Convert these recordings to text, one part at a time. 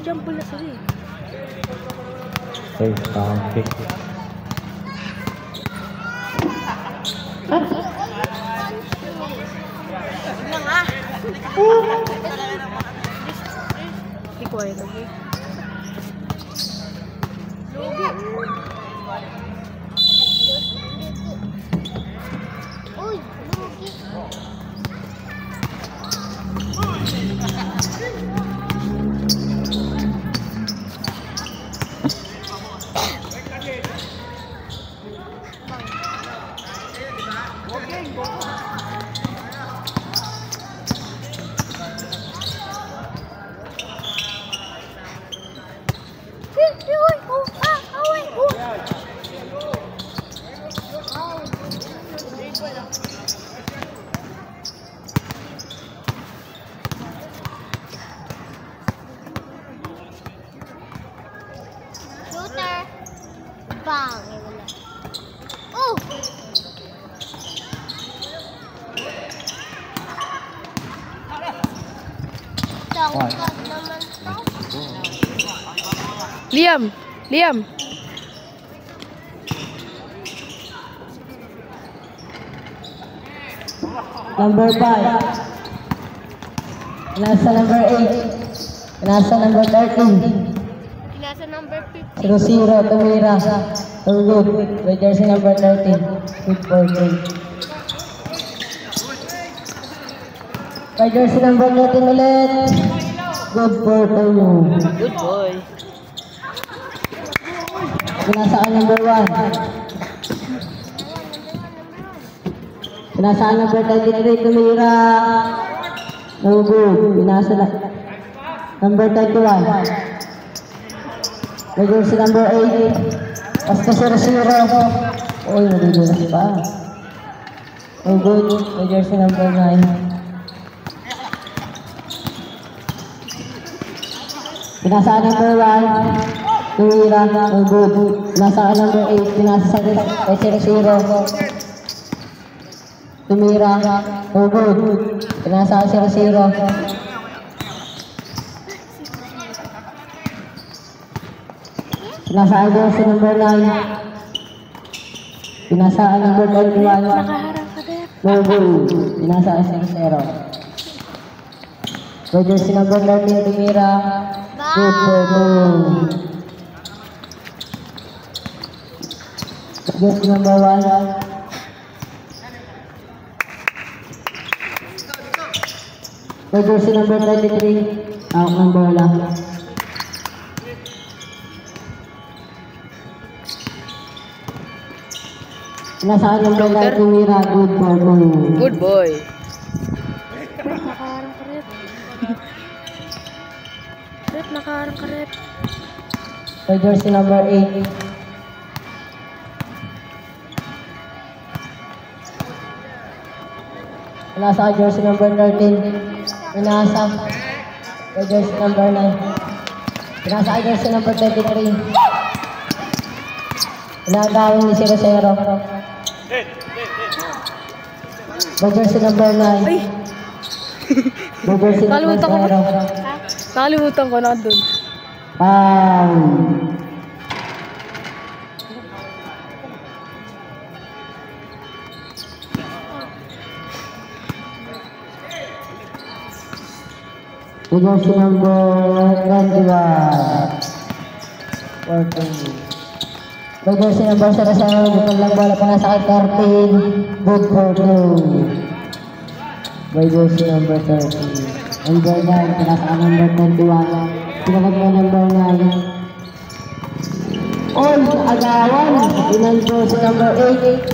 Nag-jump na sila eh. Safe down pick. Be quiet, okay? Uy, lugi. Shooter. Bang. Oh! Tangkad naman to. Liam! Liam! Number 5. Nasa number 8. Nasa number 13. Nasa number 50. 0-0, tumira. Good. With jersey number 13. Good for good. By jersey number 13 ulit. Good for 2. Good boy. Pinasaan number 1. Pinasaan number 33, tumira. No good. Pinasa na. Number 31. May jersey number 8. Basta 0-0. Uy, nalilunas pa. No good. May jersey number 9. Pinasaan number 1. Tumira. No good. Pinasaan number 8. Pinasa sa 0-0. Tumira. No good. Pinasaan 0-0. Pinasaan jersey number 9. Pinasaan number 21. No good. Pinasaan 0-0. By jersey number 13, tumira. Good for goal. Jersey number 1. By jersey number 33. Out ng bola. Pinasaan number 9, tumira. Good for goal. Good boy. Nakaharang ka, Rep. Rep, nakaharang ka, Rep. By jersey number 8. Pinasa jersey number 13. Pinasa. By jersey number 9. Pinasa jersey number 23. Pinagawin ni 0-0. By jersey number 9. Ay! By jersey number Nakalimutan ko. 0. Nakalimutan ko na doon. Foul. By jersey number 21. 14. By jersey number 0-0. Dito lang bola pa nasa 13. Good for two. By jersey number 13. Number 9. Pinasaan number 21. Pinalag mo number 9. All agawan. Pinanto si number 8.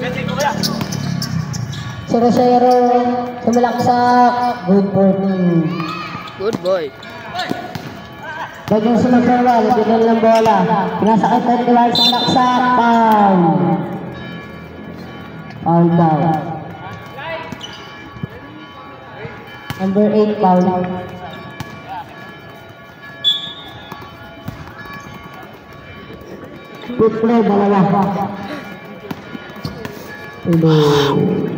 0-0. Sumalaksak. Good for two. Good boy. Bagay sa number 1, bigyan ng bola. Pinasakit 21 sa laksak. Foul. Foul daw. Number 8, foul. Good play, dalawa.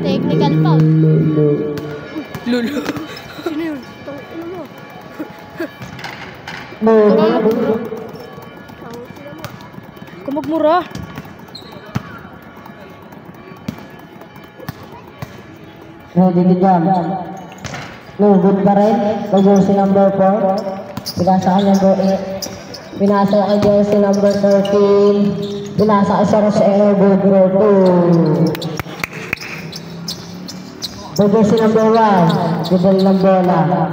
Technical foul. Lulu. Sino yun? Tangina mo. Kumagmura. Ready to jump. No, good pa rin. Jersey number 4. Pinasa ka number 8. Pinasa ka jersey number 13. Pinasa ka sa Rosero, good for 2. Jersey number 1. Gudal ng bola.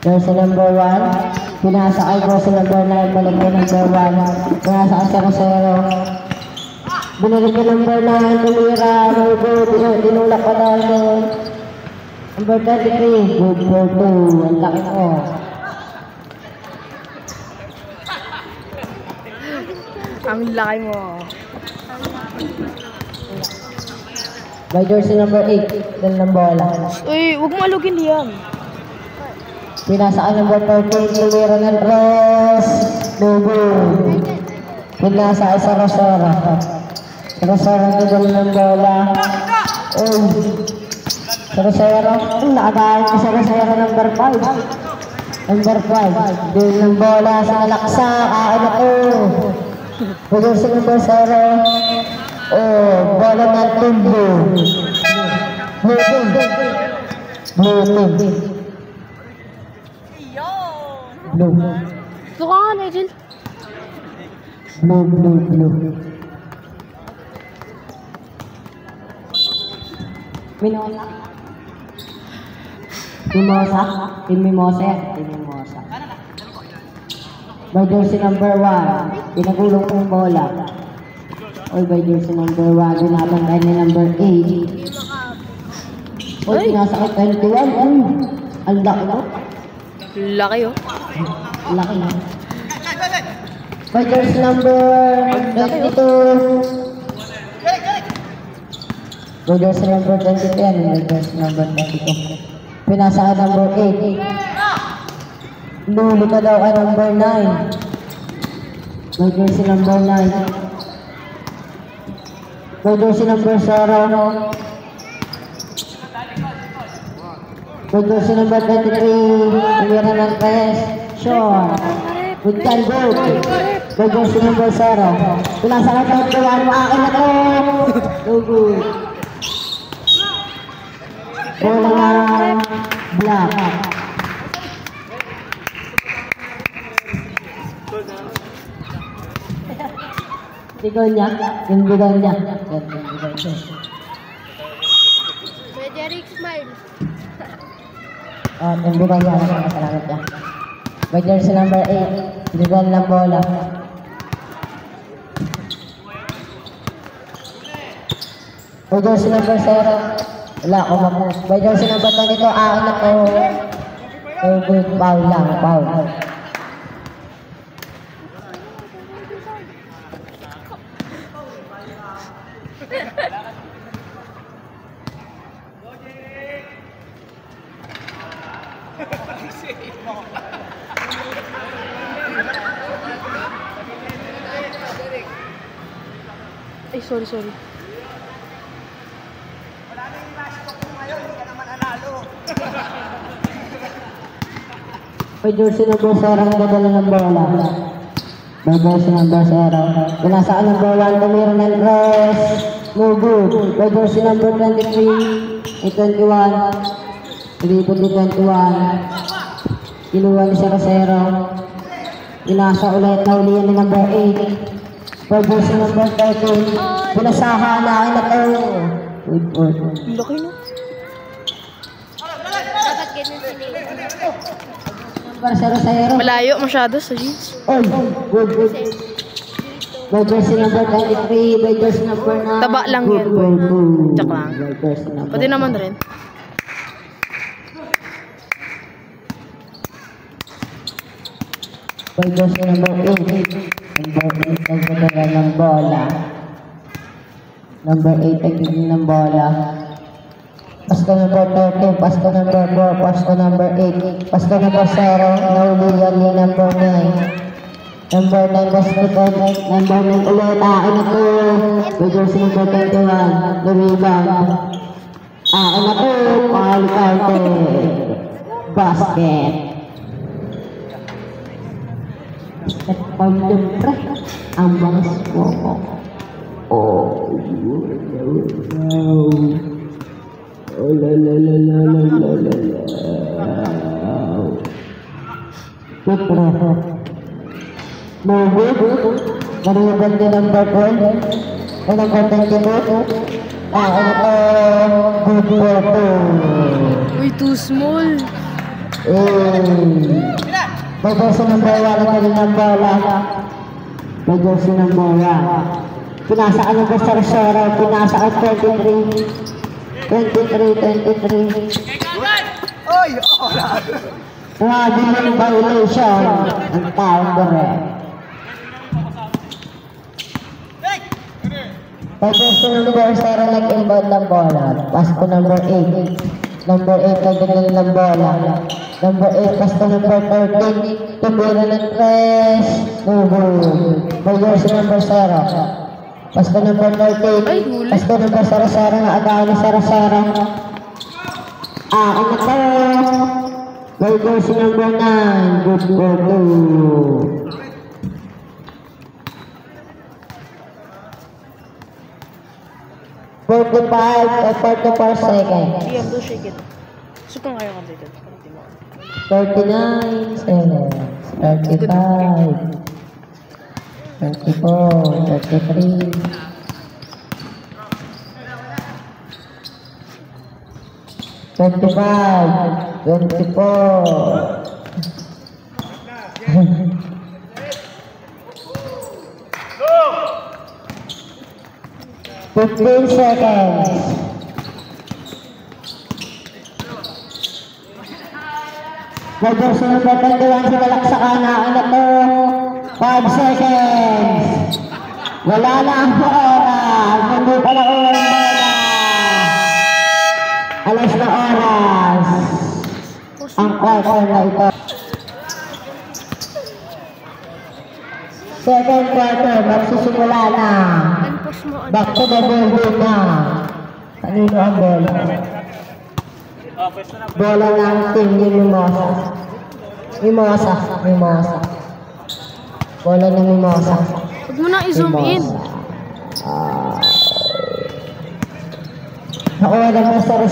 Jersey number 1. Pinasa ka jersey number 9. Balik ka number 1. Pinasa ka sa Rosero. Binalik ka number 9. Tumira. No good. Dinulak ka dahil. Number 33, good for 2. Ang laki mo. Ang laki mo. By jersey number 8, dal ng bola. Uy, huwag mo alugin Liam. Pinasa ka number 13, tumira ng press. No good. Pinasa ka sa Rosero. Rosero na dal ng bola. Rosero, nakadaan ka sa Rosero number 5. Number 5, dun ng bola sa Laksa, kain ako. Pagod sa number 0, bola ng tumbo. Blue team. Blue. Ito ka nga, Nigel. Blue. Mimosa. By jersey number 1, pinagulong kong bola. By jersey number 1, binabantay ni number 8. Pinasakit 21. Ang laki mo. Laki oh. Laki mo. By jersey number 22. By jersey number 22 yan. By jersey number 22. Pinasa ka number 8. Luli ka daw ka number 9. By jersey number 9. By jersey number 0. By jersey number 23. Tumira ng press. Sure. Good time, good. By jersey number 0. Pinasa ka number 1. Akin na to. No good. Bola ng black. Bigon niya. Yung bigon niya. Pwede Eric smile. Yung bigon niya. Salamat niya. By jersey number 8. Bigon ng bola. By jersey number 0. Wala ako mapos. By jersey number 22, akin na to. Good, foul lang, foul. Ay, sorry. By jersey number 0, ang dadala ng bola. By jersey number 0. Pinasa ka number 1, tumira ng press. No good. By jersey number 23, 21. Ilipod ni 21. Kinuha ni 0-0. Pinasa ulit na ulihan ni number 8. By jersey number 13. Pinasahan na akin na to. Good for two. Laki no. Dapat ganun sila. Number 0-0. Malayo masyado sa jeans. Good. By jersey number 23, by jersey number 9. Taba lang yan, boy. Tsak lang. By jersey number Pati naman rin. By jersey number 8. Number 8 ang kadala ng bola. Number 8 ang kadala ng bola. Pasko number 13, pasko number 4, pasko number 8, pasko number 0, naulihan ni number 9. Number 9 basketball, number 9 ulit, akin na to. By jersey number 21, the rebound. Akin na to, foul counted. Basket. At siyempre, ang bangas ko. Oh, no. Oh, la la la la la la la la. Siyempre, Mabuk, mariban din ang bakol. Anong konting kinot? Good photo. Uy, too small. May jersey ng bola na rin ng bola. May jersey ng bola. Pinasa ka ng Soro, pinasa ka 23. 23. Oy! Grabe yung violation. Ang taong gawin. May jersey ng Soro nag-inbound ng bola. Pass to number 8. Number 8 nagdagal ng bola. Number 8 pass to number 13. Tumira ng 3. May jersey number 0. Pass to number 13. Pass to number 0 na agaw ni 0. Ano to? May jersey number 9. Good for you. $45 or 44 seconds. DM, do shake it. Sukang kayo ka dito. 39 seconds. 35. 34. 33. 25. 24. 15 seconds. Nagkasunod na tanduan sa malaksakan na to. 5 seconds. Wala na ang oras. Hindi pa na ulang bola. Alas na oras. Ang quarter na ito. Second quarter, magsisimula na. Back to the building na. Kanino ang bola? Bola ng team ni Mimosa. Mimosa. Bola ni Mimosa. Huwag mo na i-zoom in. Nakuha na mo Soro.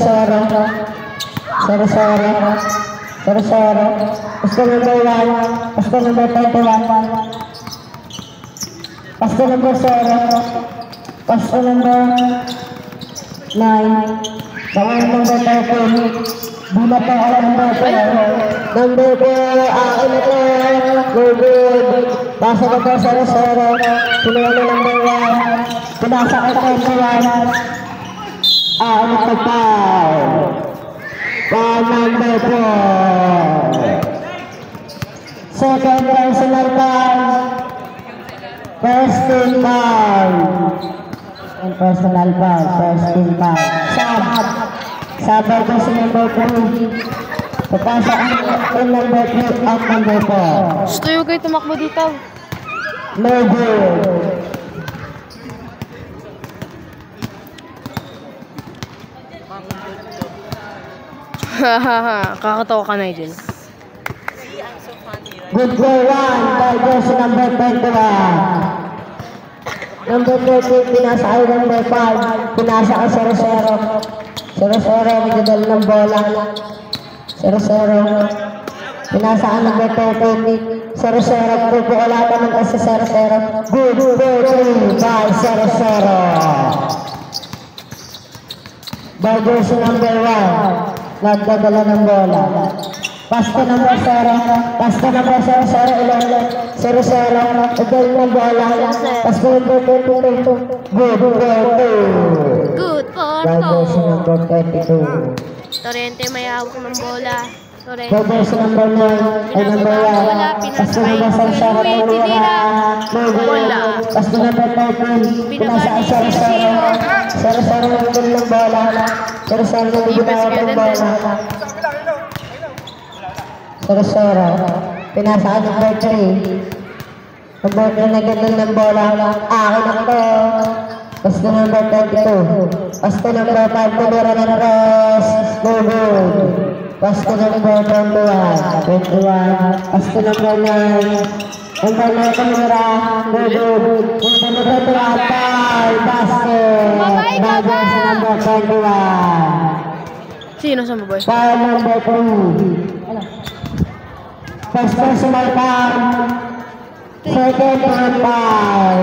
Pasto number 1. Pasto number 21. Pasto number 0. Pasto number 9. Bawang number 13. Bula pa ako number 4. Number 4. Akin ito. Good. Pasa na po 0. Pinuha na number 1. Pinasa ko 21. Akin ito pa. Number 4. Second personal foul. First team foul. And personal foul. First team foul. Sabay ko si number 3. Papasa ang number 3 at number 4. Gusto yung kayo tumakbo dito. No good. Hahaha, kakatawa ka na yun. Good for 1 by jersey number 21. Number 13, pinasa ay number 5. Pinasa ka 0-0. 0-0, nagdadal ng bola. 0-0. Pinasa ka number 13. 0-0, pupukulatan ng sa 0-0. Good for 3 by 0-0. By jersey number 1. Nagdadala ng bola. Pasto number 0. Pasto number 0-0. 0-0. Nagdadala ng bola. Pasto number 22. Good for 2. Good for By jersey number 22. Torrente may hawak ng bola. Torrente. By jersey number 9. Ay number 1. Pasto number 0-0. Pasto number 13. Pinasa ang 0-0. 0-0 nagdadala ng bola. 0-0 nagdadala ng bola. 0-0. Pinasa ka number 3. Number 3 nagdadal ng bola. Akin ako. Pasto number 22. Pasto number 5. Tumira ng rest. No good. Pasko number 21. Pasko number 9. Number 9 kamera. Good. Number 21. Basket. Babay ka ba? Number number 21. Sino sa maboy? Foul number 3. First personal foul. Second team foul.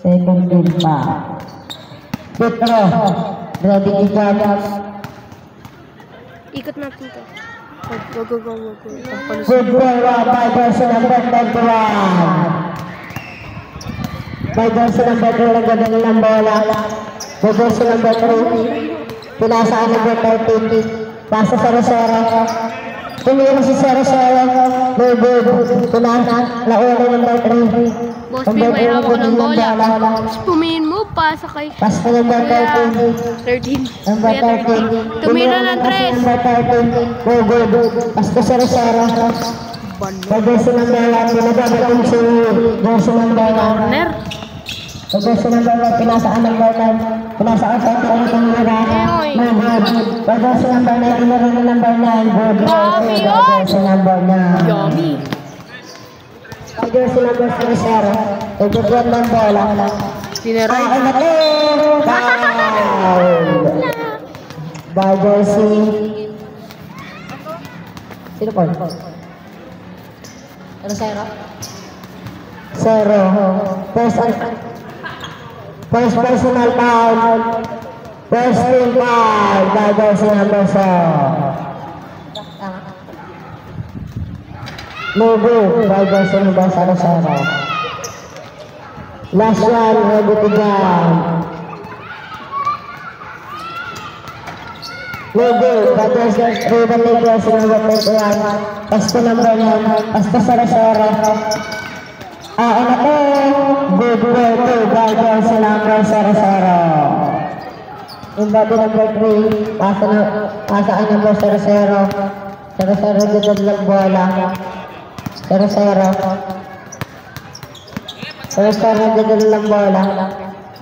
Second team foul. Petro. Ready to jump. Ikot natin to. Wag. Good play by version number 21. By version number 2 nagdadala ng bola. By version number 3. Pinasaan number 13. Pasa sa Rosero. Tumira si Rosero. Good. Pinasaan. Launa number 3. Boss P, may hawak ng bola. Pumiin mo pa sa kay... Pasko number 13. 13. Number 13. Tumira ng tres. Number 13. Good. Pasko sa Rosero. By version number 1. Pinagagaling si version number 1. Corner. Pagkasa ng bawat pinasaan ng bawat pinasaan sa ito ang tumira good. Pagkasa ng bawat tinira ng number 9 good. Pagkasa number 9 Yummy. pagkasa number 0 iguguan ng bola Sineray. na ito foul by jersey sino po? Ano 0 First personal foul. First team foul by jersey number 4. No good by jersey number 0. Last one, ready to jump. No good by jersey number 21. Pasko number 9. Pasko 0. Ano to? Good way to guide sa number 0. Invade number 3. Pasa ang number 0. 0 dito ng bola. 0 dito ng bola.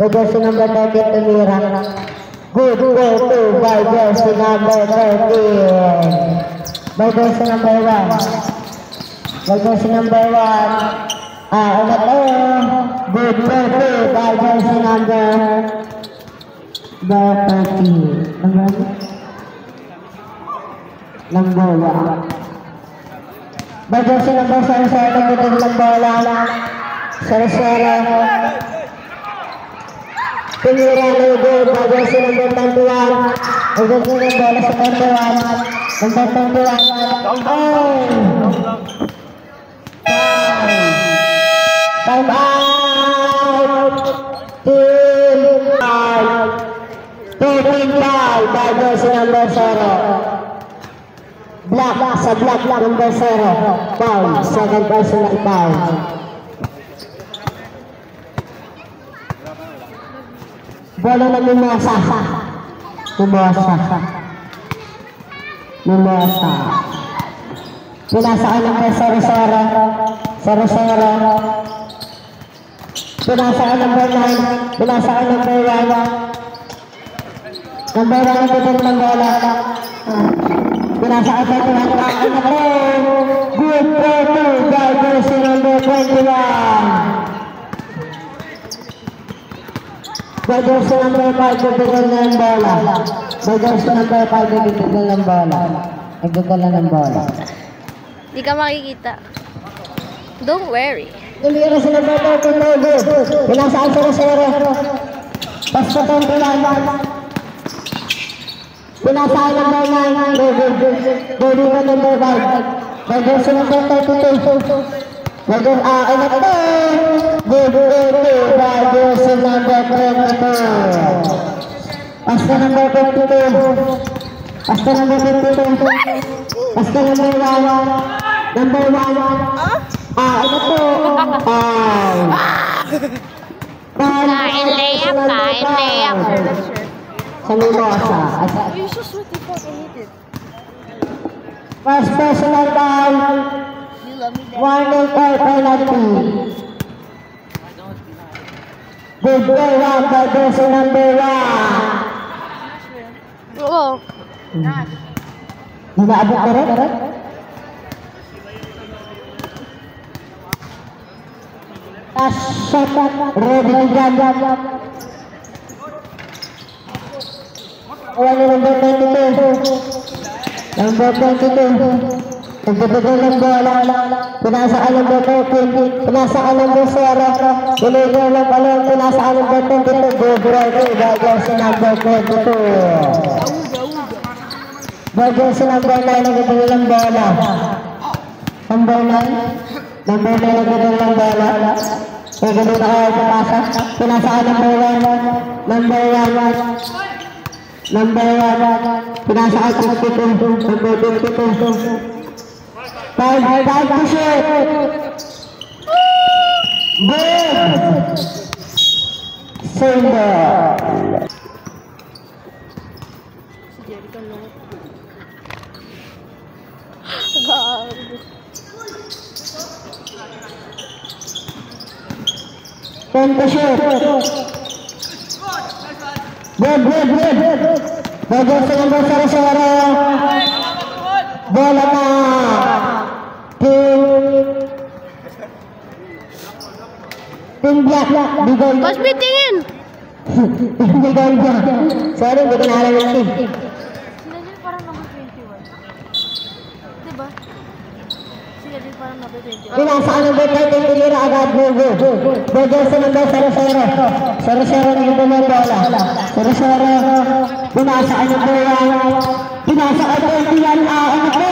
Good si number 30 tumira. Good way to guide si number 30. By si number 1. By si number 1. Ano to? Good play by jersey number 30. Ng bola. By jersey number 0 ng bola. 0. Tumira na good by jersey number 21. Ang jersey ng bola sa 21. Number 21. Time out! Team foul! Team foul by jersey number 0. Block sa block number 0. Foul. Second personal foul. Bola na Mimosa. Pinasaan number 0. Pinasaan number 9. Pinasaan number 1. Number 1 ang tutulong ng bola. Pinasaan sa 21. Good play to by jersey number 21. By jersey number 5 tutulong ng bola. By jersey number 5 tutulong ng bola. Nagdadala ng bola. Di ka makikita. Don't worry. Tumira sa number 13 no good. Pinasaan sa 0. Pasko 21. Pinasaan number 9. Good na number 5. Nagdun sa number 32. Nagdun ano to? Good nagdun sa number 22. Pasko number 52. Pasko number 52. Pasko number 1. Number 1. Ano to? Kain layap. Sa Mimosa. You're so sweet, I hate it. First personal foul. Warning or penalty. Good play 1 by jersey number 1. Oo. Di naabot ka rin? Shot, ready to jump. Number 22. Number 22. Nagdadagol ng bola. Pinasa ka number 13. Pinasa ka number 0. Deliver ng balon. Pinasa ka number 22. Good ready. Bagay si number 22. Bagay si number 9. Nagdadagol ng bola. Number 9. Number 9 nagdadagol ng bola. Nagdadagol na kayo pinasa. Pinasa ka number 1. Number 1. Number 1, pinasa ka 22, number 22. 5 to shoot. Good. Single. Si Jericho lang. Gago. 10 to shoot. Good. Bagay sa number 0. Bola na. Team Black. Bigol. Boss, bitingin! Bigol ba? Sorry, hindi ko naalam yung team. Sila din parang number 21. Diba? Sila din parang number 21. Pinasa ka number 13, tinira agad. Bagay sa number 0. 0 na yung bola. 0. Pinasa ka number 1. Pinasa ka 21. Ano ko?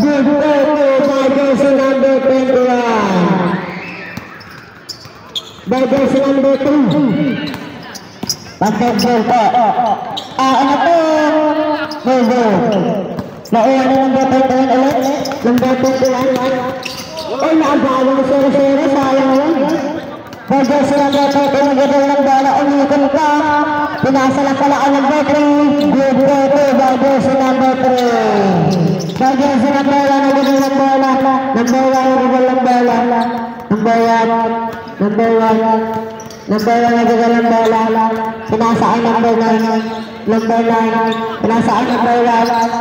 Good. Bagay sa number 21. Bagay sa number 2. Pag-goal po. Ano po? Good. Nauwa na number 21 ulit. Number 21. Ay, naabalo ng 0-0. Sayang yun. Bagay sa number 13. Nagdadal ng bola. Umitin ka. Pinasa lang pala ang number 3. Good. Bagay sa number 3. Bagay sa number 1. Nagdadal ng bola. Number 1. Nagdadal ng bola. Number 1. Number 1 nagdadal ng bola. Pinasa ang number 9. Number 9. Pinasa ang number 1.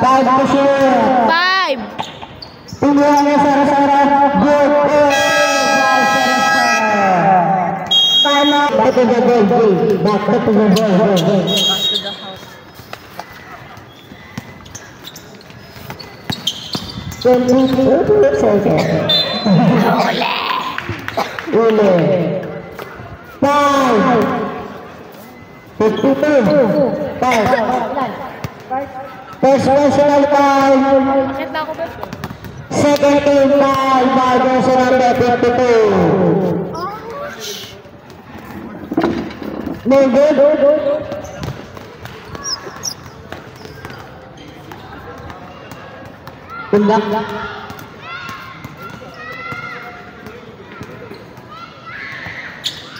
5 to shoot. 5! Tingnan niya 0-0. Good. Time out. Back to the goal. Back to the goal. Uli. 5. 52. 5. First personal foul. Bakit na ako ba? Second team foul. Bago sa number 52. No good. Tundak.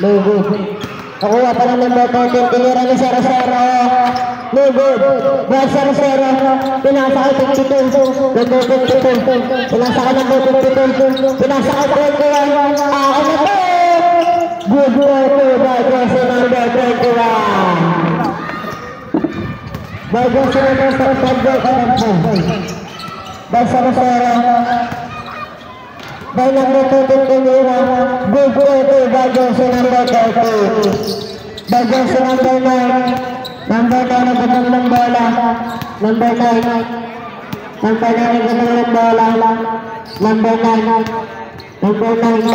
No good. Nakuha pa ng number 14. Tinira ni 0-0. No good. Ball 0-0. Pinasa ka 52. Number 52. Pinasa ka number 52. Pinasa ka 21. Ako na to. Good work. Bago sa number 21. Bago sa number 22. Ball 0-0. By number 13 tinira. Good work. Bago sa number 30. Bago sa number 9. Number 9 nagdadal ng bola. Number 9. Number 9 nagdadal ng bola. Number 9. Number 9.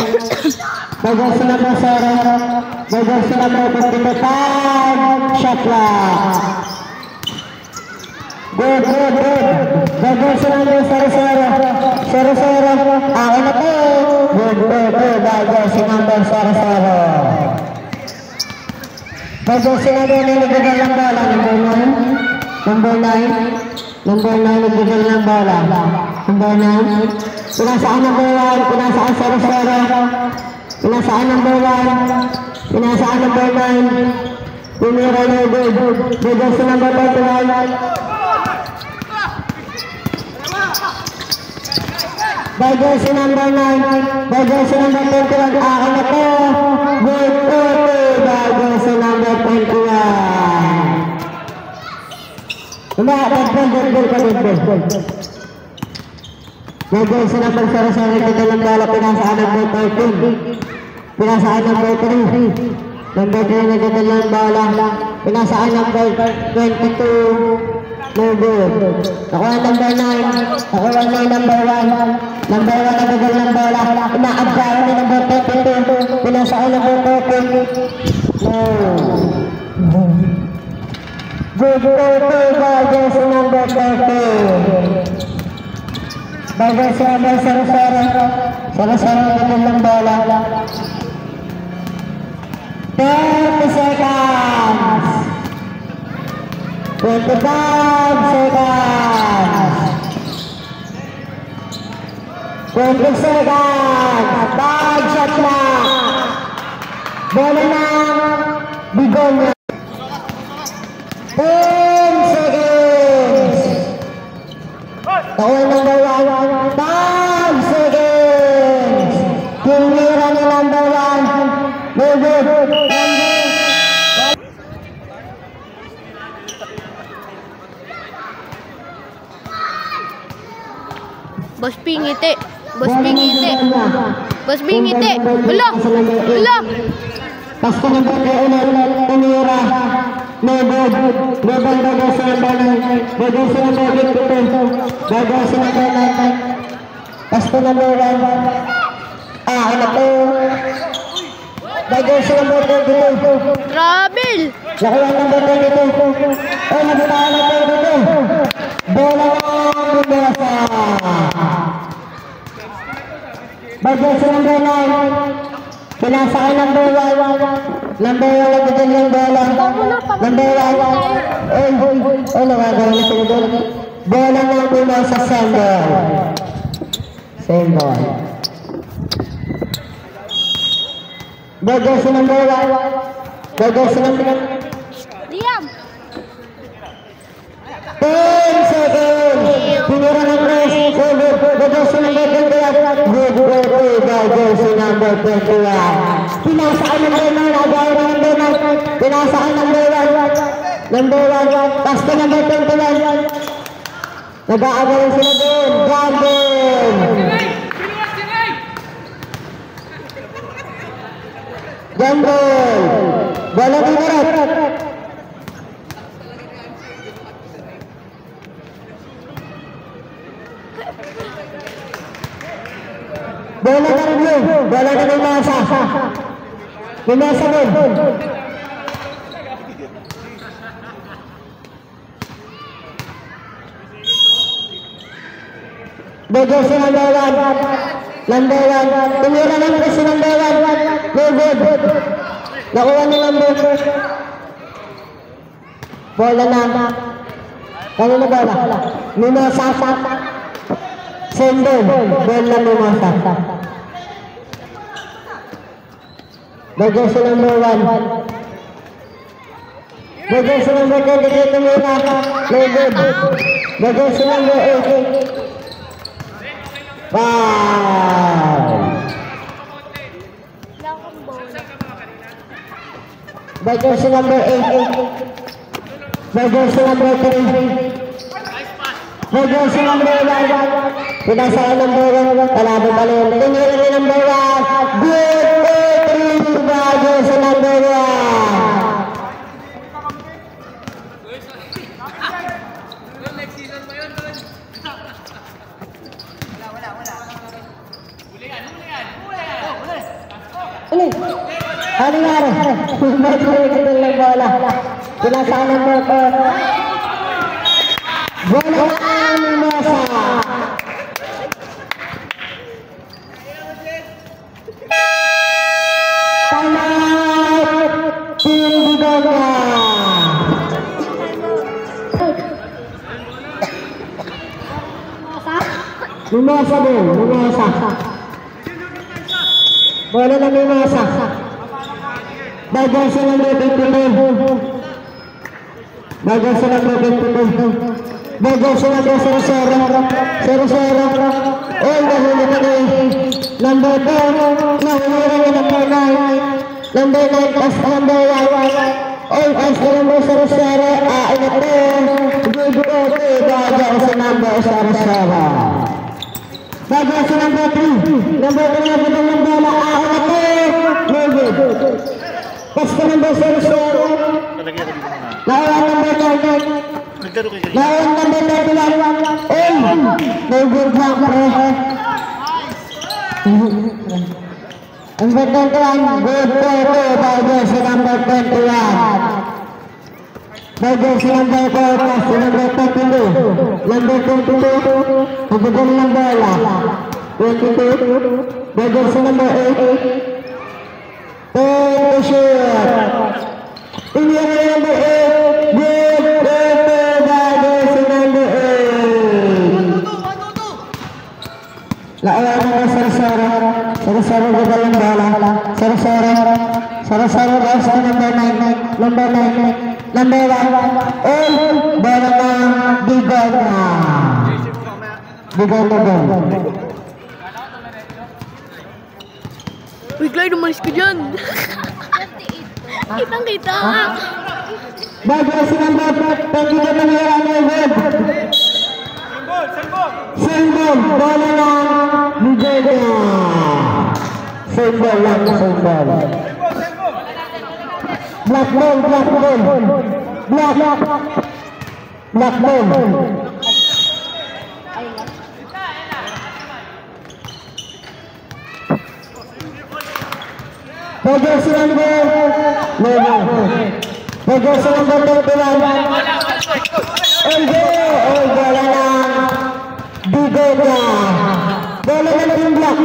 Bago sa number 0. Bago sa number 55. Shot clock. Good. Bago sa number 0-0. 0-0. Ako na to. Good. Bago sa number 0-0. Bago sa number 9 nagdadal ng bola. Number 9. Number 9 nagdadal ng bola. Number 9. Pinasaan number 1. Pinasaan 0-0. Pinasaan number 1. Pinasaan number 9. Pinira na good. Bago sa number 21. Bago sa number 9. Bago sa number 21. Ako na to. Good. Bago sa number 21. Dead ball. Medyo sa number 0 sa ng bola, pinasaan number 13. Pinasaan number 3. Number 3 nagdadala ng bola. Pinasaan number 22. No good. Nakuha number 9. Nakuha na number 1. Number 1 nagdadala ng bola. Inaabdahan ni number 22. Pinasaan number 14. No. Good ball sa number 13. Bagay sa number 0-0. 0-0 nagdadala ng bola. 30 seconds. 25 seconds. 20 seconds. Bag shot na. Bola na. Bigonya. 10 seconds. Nakuha number 1. 5 seconds. Tinira ni number 1. No good. Boss pingiti. Boss pingiti. Boss pingiti. Hala. Hala. Basta number 3 ulit. Tinira. No good. Bagay sa number 9. Bagay sa number 52. Bagay sa number 9. Basta number 1. Ano po? Bagay sa number 22. Travel. Nakuha number 22. Nagitahan ng 22. Bola ng Mendoza. Bagay sa number 9. Pinasa ka number 1. Number 1 nagdadala ng bola. Number 1. Nawagawa na sila doon. Bola ng Mendoza Sandal. Same ball. Bagay sa number 1. Bagay sa number 1. Liam. 10 seconds. Pinira ng press. Bagay sa number 21. Good. Bagay sa number 21. Pinasaan number 9. Agaw na number 9. Pinasaan number 1. Number 1. Basta number 21. Nag-aagaw sila doon. Gandon. Gandon. Bola di merat. Bola na rin yun. Bola na rin masa. Pinasa doon. Bagay si number 1. Number 1. Tumira lang si number 1. No good. Nakuha ni number 2. Bola na. Kanina bola? Mimosa. Sendon. Bola Mimosa. Bagay si number 1. Bagay si number 23. Tumira. No good. Bagay si number 8. Wow! Bagay si number 8. Bagay si number 3. Bagay si number 1. Pinasa ka number 1. Kalabo pa rin. Tinira ni number 1. Good 3. Bagay si number 1. Ano nangyari? Medyo nagkatol ng bola. Pinasaan ng motor. Bola ng Mimosa. Time out! Team Bigonya. Mimosa din. Mimosa. Bola ng Mimosa. Bagay sa number 22. Bagay sa number 22. Bagay sa number 00. Nahuli ka na number 4. Nahuli ka na number 9. Number 9 plus number 1. As number 00. Ito. Good. by jersey number 07. By jersey number 3. Number 3 na po ng bola. No good. Pass ko number 00. Lawan number 9. Lawan number 31. No good lang pre. Number 21. Good by jersey number 21. By jersey number 4, pass to number 22. Number 22, nagdadala ng bola. 22, by jersey number 8. To shoot. Tingnan na number 8. Good, by jersey number 8. Lawan ng Sarasara. Sarasara nagdadala ng bola. Sarasara pass to number 9. Number 9. Number 1, bola ng Bigol na. Bigol na ball. Uy, Clyde, umalis ka dyan. Kitang-kita ka. Bagay si number 4, pagkita ng hira na web. Symbol, bola ng Bigol na. Symbol lang, symbol. Black ball. Black ball. Jersey number 21. Bola ng Bigoga. Bola ng Team Black.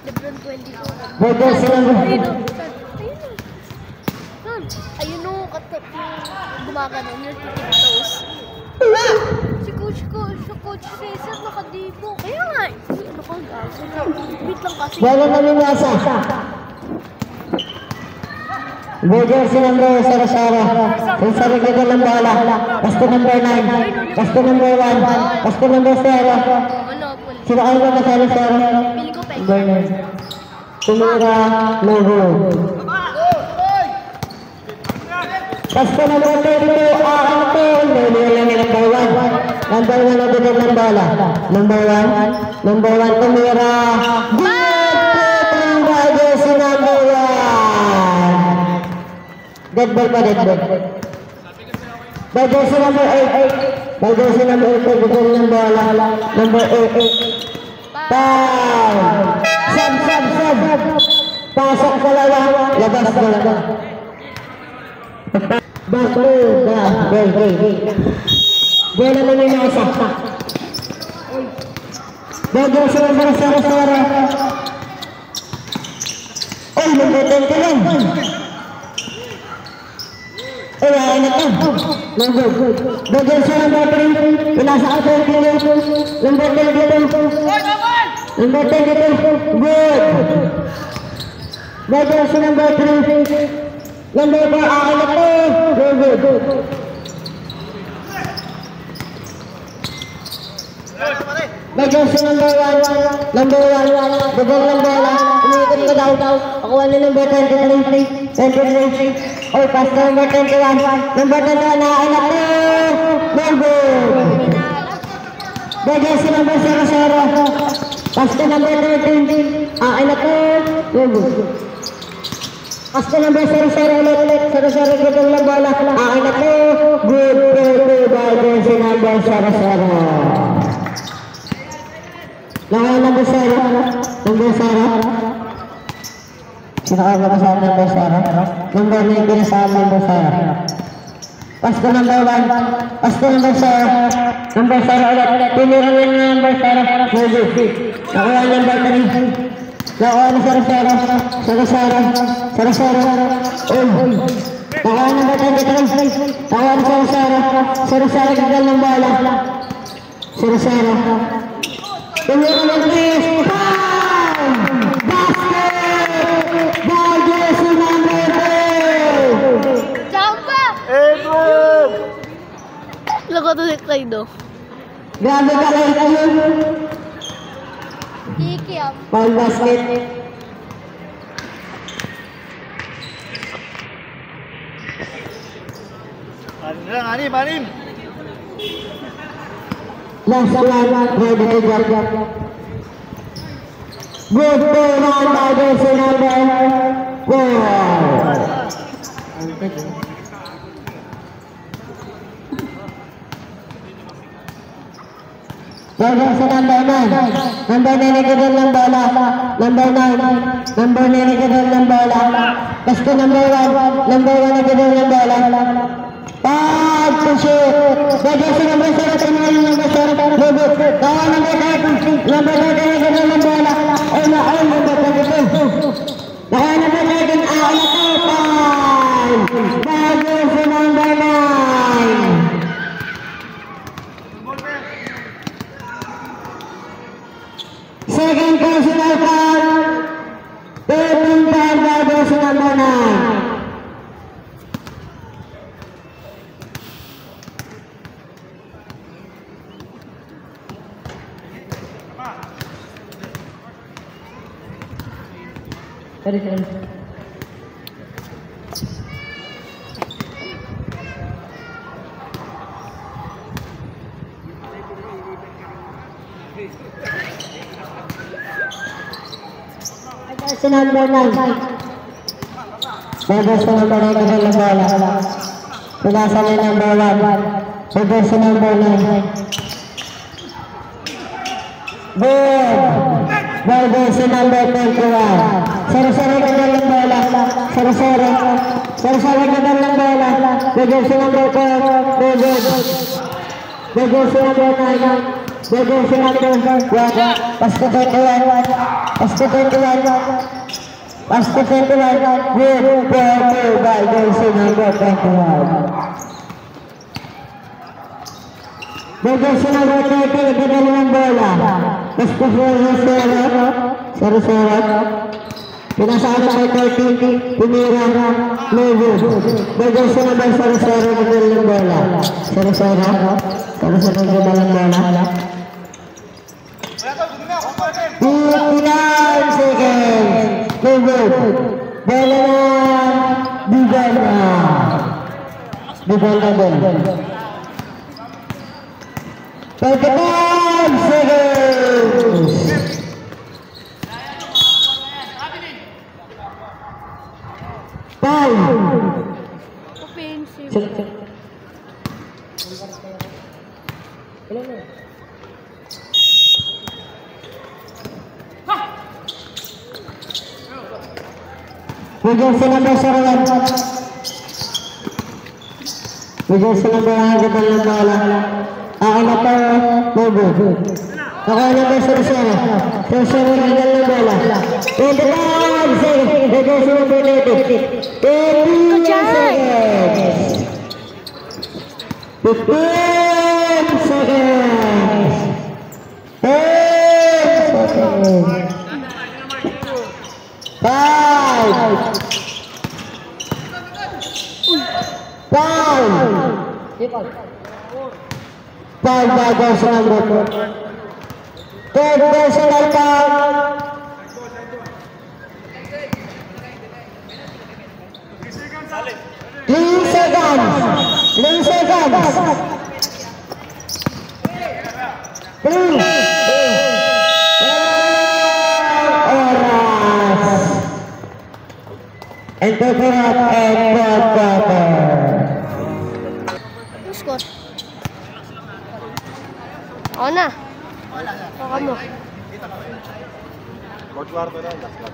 Lebron 24. Jersey number Ayun o, katap yung gumagano, yung titigtos. Si Coach Cesar nakadibo. Kaya nga, ano ka gago? Wait lang kasi. bola ng Minasa. Jersey number 00. Yung sarili ko ng bola. Pasto number 9. Pasto number 1. Pasto number 0. Monopoly. Sino kayo ba kasali 0? Piling ko peg. Number 9. Tumira, logo. Pasto number 32. Nililang ni number 1. Number 1 na bigyan ng bola. Number 1 tumira. Good by jersey number 1. Dead ball. By jersey number 8. By jersey number 8, bigyan ng bola. Number 8. Foul. Sub. Pasok sa lawa. Labas bola. Bola na Minasa. By jersey number 00. Nabutan ka lang. Wala na ka. Bagay siya number 3. Pinasa ka 20. Number 10 dito. Number 10 dito. Good. Bagay siya number 3. Number 4. Akin na to. Good. Bagay siya number 1. Number 1. Bagay ng bola. Umiikot ka daw. Pakuha na number 23. Oh, pass to number 21. Number 21 na anak ko. Number. Bagay si number 00. Pass to number 13. Anak ko. Number. Pass to number 00 ulit. 00 gitong lang bola. Anak ko. Good. Bagay si number 00. Nakaya number 0. Number 0. Sino ka ba kasama number 0? Number 9 pinasama number 0. Pass to number 1. Pass to number 0. Number 0 ulit. Tinira rin na number 0. Movie. Nakuha number 3. Nakuha na 00. 00. Nakuha number 23. Nakuha na 00. 00 gagal ng bola. 00. Tinira ng 3. Lago to si Clyde. Grabe ka lang kayo. Kikiam. Foul basket. Anim. Last one, ready to drop. Good play run by jersey number 4. Jersey number 9. Number 9 nagdadal ng bola. Number 9. Number 9 nagdadal ng bola. Basta number 1. Number 1 nagdadal ng bola. Five to shoot. The jersey number 7. Number 7. Now number 13. Number 13 nagdadal ng bola. Ay na ay number 22. Now number 13. Ay na time. The jersey number 9. Second personal foul. 13 foul by jersey number 9. Sorry. Jersey number 9. Jersey number 9 kasi ng bola. Pinasa na number 1. Jersey number 9. Good. By jersey number 21. Sari-sari ka na ng bola. Sari-sari ka na ng bola. By jersey number 4. Good. By jersey number 9. By jersey number 1. Pasko 21. Pasko 21. Pasko 21. Good. By jersey number 21. By jersey number 30. Nagdadala ng bola. Pasko 0. Pinasama kay 30. Pinira. Logo. By jersey number 0. Nagdadala ng bola. 0. Nagdadala ng bola. 59 seconds. Good. Bola na. Bigal na din. 35 seconds. Time. Offensive. Bigyan sa number 01. Bigyan sa number 1. Gabal ng bola. Ako na po. Logo. Ako na number 00. 00 gabal ng bola. 25 seconds. Bigyan sa number 30. 15 seconds. 15 seconds. 10 seconds. 5 by personal foul. Third personal foul. 3 seconds. 3 seconds. 3. And pick it up and put water. Yung score. Ako na. Ako mo. Coach Warto na, last lap.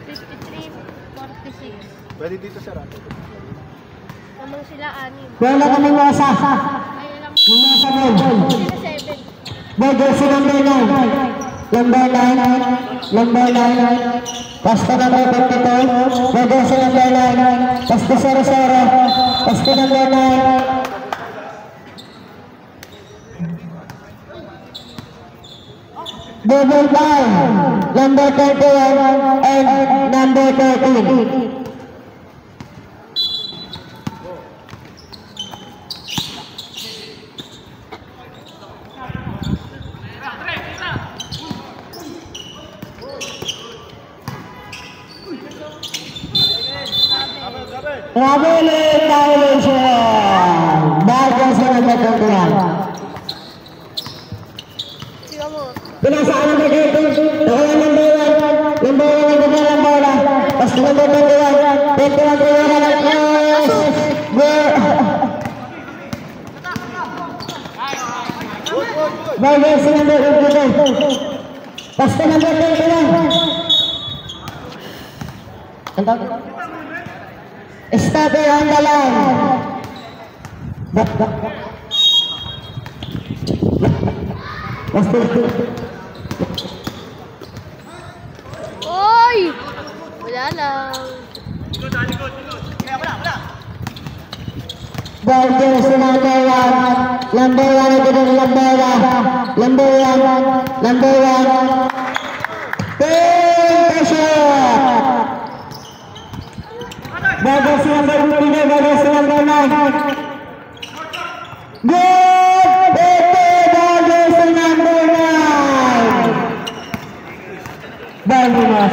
53-46. Pwede dito sir. Namang sila 6. Bola kami nasa. Ay, alam mo. Nasa ball. Sila 7. Ball si number 9. Number 9. Number 9. Pasto number 52. Ball si number 9. Pasto 00. Pasto number 9. Double foul. Number 31 and number 13. Traveling violation. Bago sa nagkatutuan. Siya mo. Pinasaan ang nagkatutuan. Nakuha ng bayan. Yung bayan ang ganda ng bola. Tapos number 21. 21 Rivera ng cross. Bago sa number 22. Basta number 21. Stopper on the line. Oy! Wala lang. Ball sa number 1. Number 1 ito ng Lambera. Number 1. Number 1. Shot! Bago sa number 15. Bago sa number 9. Good! Bago sa number 9. Bago na.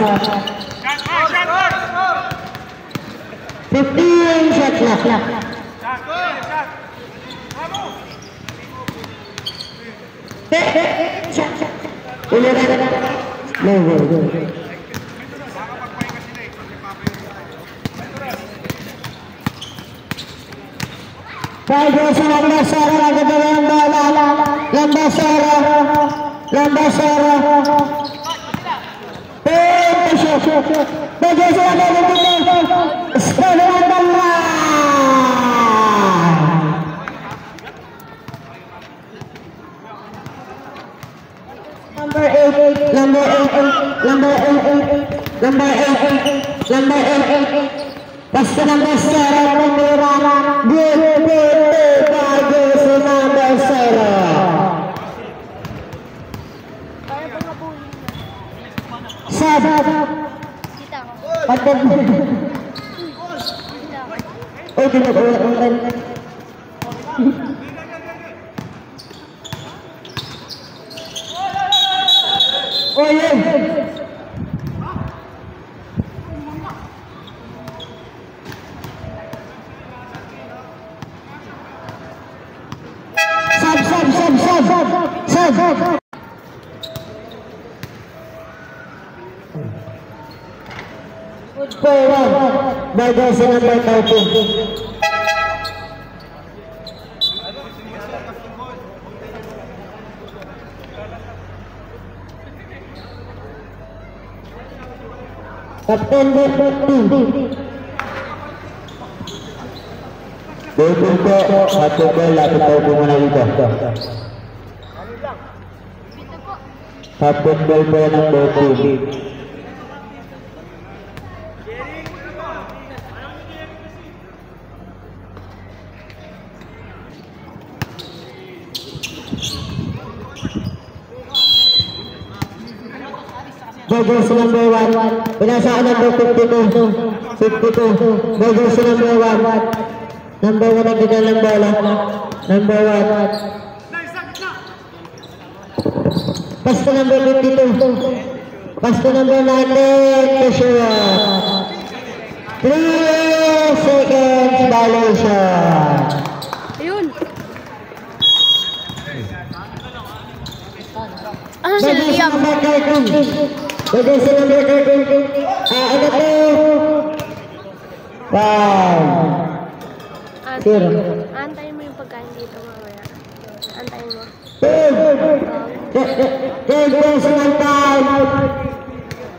15 shot clock. Bago sa Lambasara, nagdala ng bola. Lambasara. Bago sa Lambasara. Score on the line. Number 8. Basta number 7. Good. Bago sa number 0. Kaya pa ngabulin. Sabad. Kita ko. Patag. Kita ko. Oh, tinag-ulan. Oh, yun. Sub. Good one. Bago sa number 13. Kapten B14. B14 po, satu gol, lapit tayo po muna dito. Dito po. Kapten gol po ng B14. Bago sa number 1, pinasaan number 52. Bago sa number 1. Number 1 ang ganda ng bola. Number 1. Basta number 52. Basta number 19. Joshua. 3 seconds violation. Ayun. Ano si Liam? Bago sa number 13. Ano to? Wow. Antayin mo yung pagkain dito mamaya. Antayin mo. Third personal time.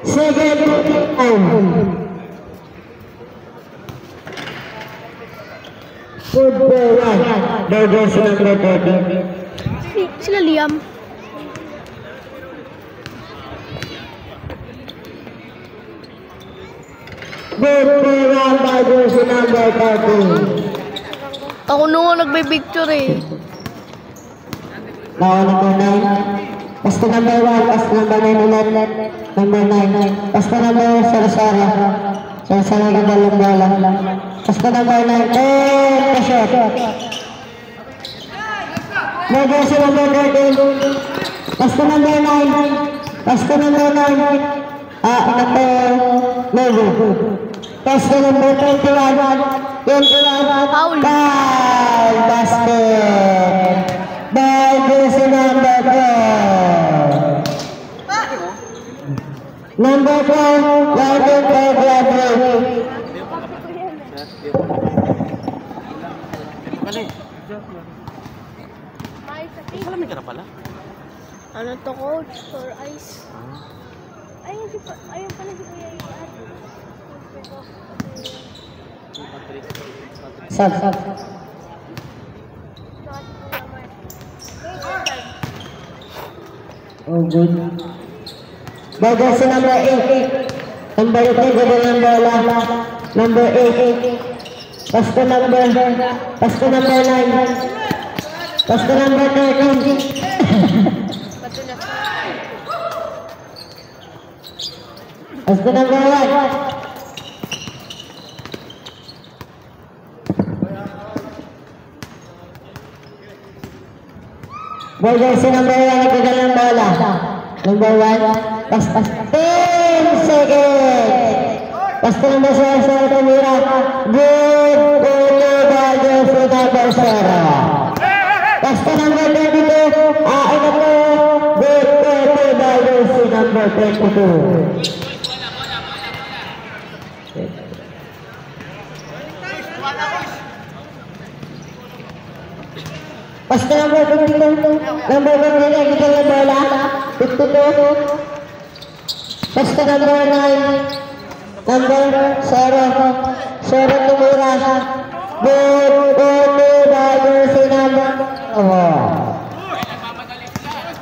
Second time. Good for one. Bago sa number 13. Sila Liam. Good for one. Bago sa number 13. Ako nung nagbe-picture eh. Now number 9. Basta number 1. Basta number 9 ulit. Number 9. Basta number Sarasara. Sarasara ng dalong bola. Basta number 9. Shot. Bago sa number 13. Basta number 9. Basta number 9. Number 9. Basta number 21. 21. Foul. Foul. Basket. By jersey number 4. Number 4, Martin Pedro. Malamig ka na pala. Ano to, coach? For ice. Ayun pala si Kuya Ian. Sab. Oh, good. By jersey number 8. Number 8, ganda ng bola. Number 8. Pass to number 9. Pass to number 13. Pass to number 1. By jersey number 1, nagkagal ng bola. Number 1, pass. 10 seconds. Pass to number 0, tumira. Good. By jersey number 0. Pass to number 22. Ito po. Good. By jersey number 22. Pass to number 22. Number 22, nagkagal ng bola. 52. Pass to number 9. Number 0 tumira. Good. By jersey number 4.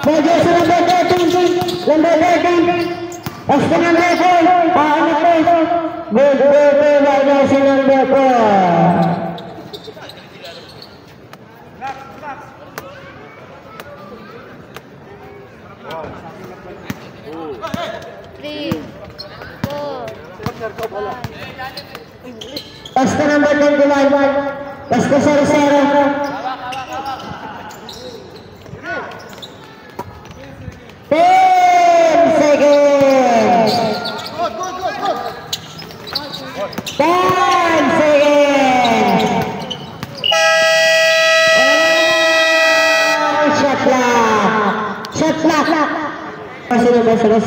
By jersey number 13. Number 13. Pass to number 4. Ano po? Good. By jersey number 4. Pass to number 21. Pass to 0-0. 10 seconds. 10 seconds. Shot clock. Pass to number 0-0.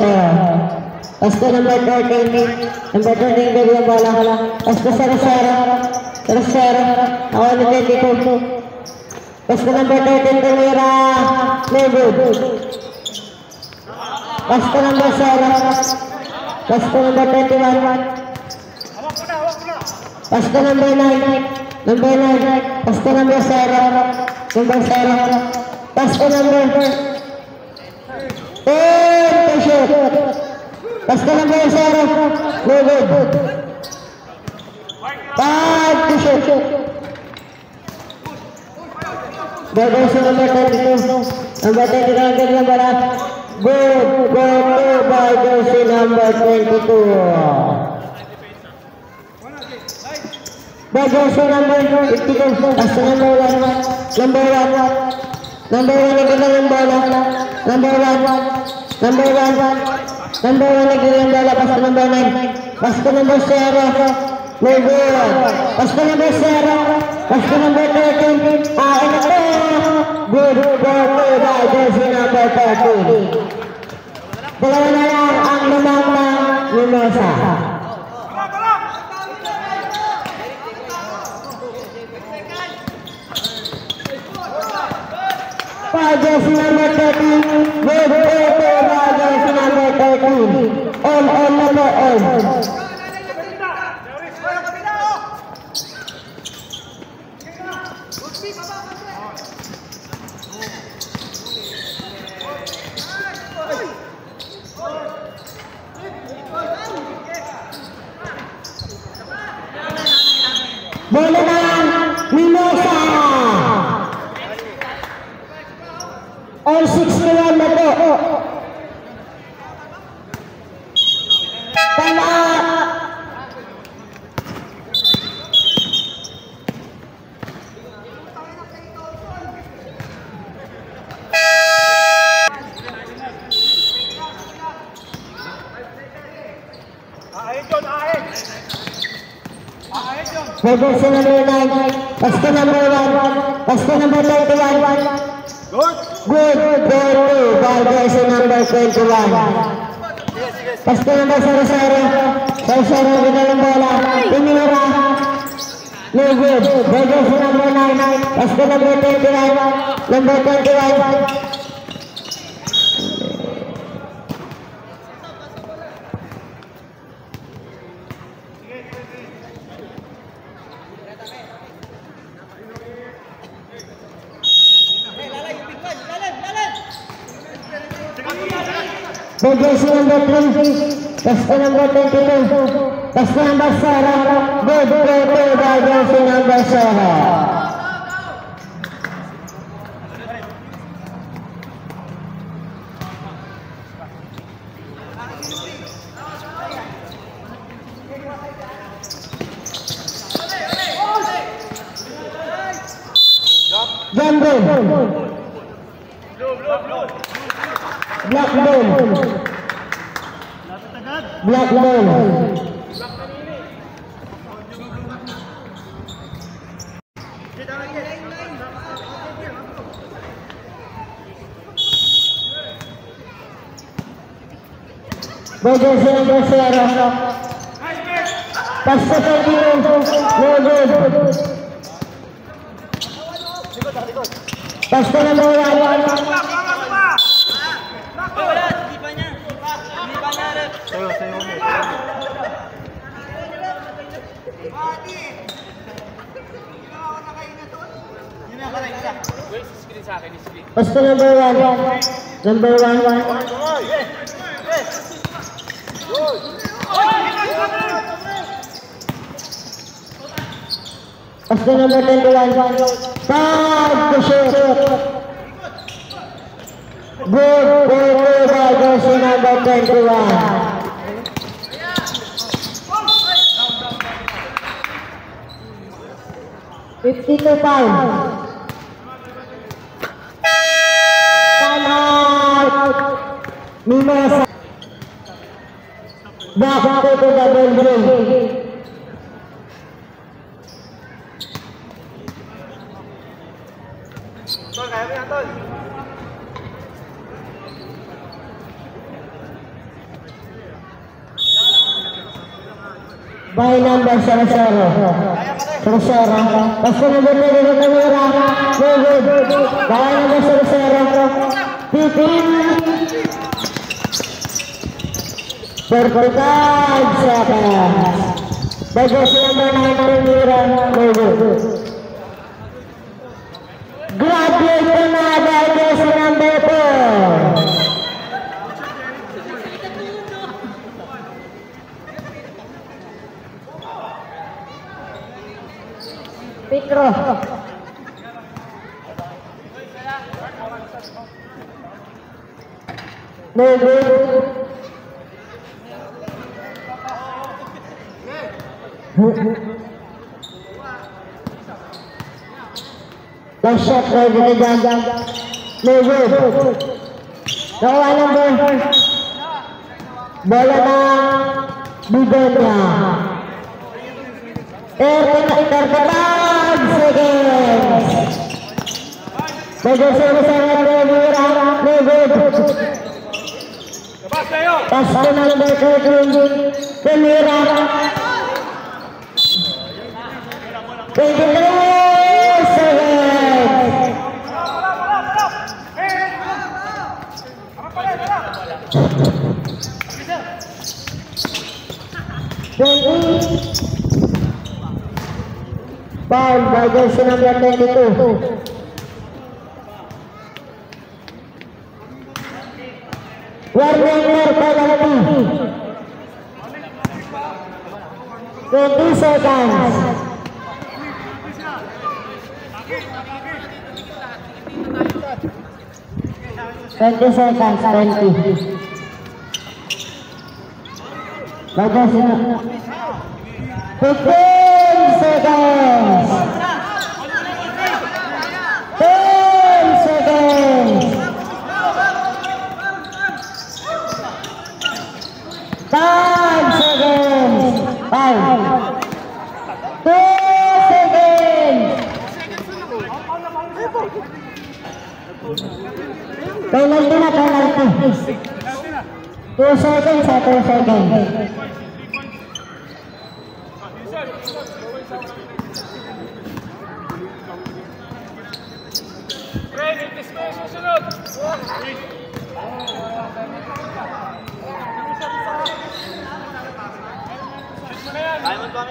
Pass to number 13. Number 13, gawin yung bola. Pass to 0-0. Ako na 22. Pass to number 13, tumira. No good. Pass to number 0. Pass to number 21. Pass to number 9. Number 9. Pass to number 0. Number 0. Pass to number 10 to shoot. Pass to number 0. No good. 5 to shoot. Bagus number 22. Number 22 ang ganda bola. Good. Go to by jersey number 22. By jersey number 52. Pass to number 1. Number 1. Number 1 ang ganda ng bola. Number 1. Number 1. Number 1 ang ganda ng bola. Pass to number 9. Pass to number 0. No good. Pass to number 0. Pass to number 13. Ito po. Good. Go to by jersey number 13. Dalawa na lang ang lumang ng Mimosa. By jersey number 13. Good. Go to by jersey number 13. On na po. On. Bola ng Mimosa. All 61 na to. Tama. by jersey number 9. Pass to number 1. Pass to number 21. Good. Good by jersey number 21. Pass to number 00. Sarsero bigay ng bola. Tumira. No good. By jersey number 9. Pass to number 21. Number 21. By jersey number 3, pass to number 22, pass to number 7, good by jersey number 7. Jumbo. Black ball. Black ball. By jersey number 0. Pass to 22. No good. Pass to number 1. Pass to number 1. Number 1. Pass to number 21. Tag to shoot. Good by jersey number 21. 52 pounds. Time out. Mimosa. Back to the double game. By number 00. Pass to number 2, Tamira. No good. By number 00. 15. 45 seconds. By jersey number 9, Tamira. No good. Graduate na by jersey number 4. Pikro. No good. Last shot ready na dyan. No good. Nakuha number. Bola na Bigonya. 35 seconds. Nag-usama sa Tamira. No good. Pass to number 13. Tamira. 23 seconds. Foul by jersey number 22. Warner penalty. 20 seconds. By jersey number 15 seconds. 10 seconds. 5 seconds. 5. 2 Penalty na, penalty. 2 seconds, 2 seconds.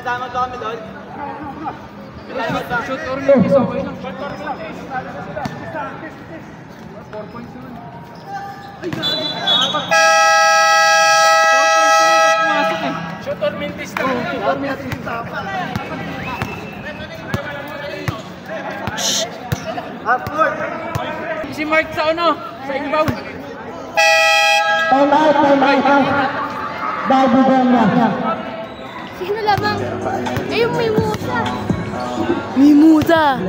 Diamond kami doon. Shoot or miss, okay lang. Shoot or mintis na. Si Mark sa ano? Sa inbound. Time out. Bago ganda. Sino lamang? Ayun, may musa. Mimuta! 2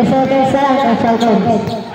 seconds lang, 2 seconds.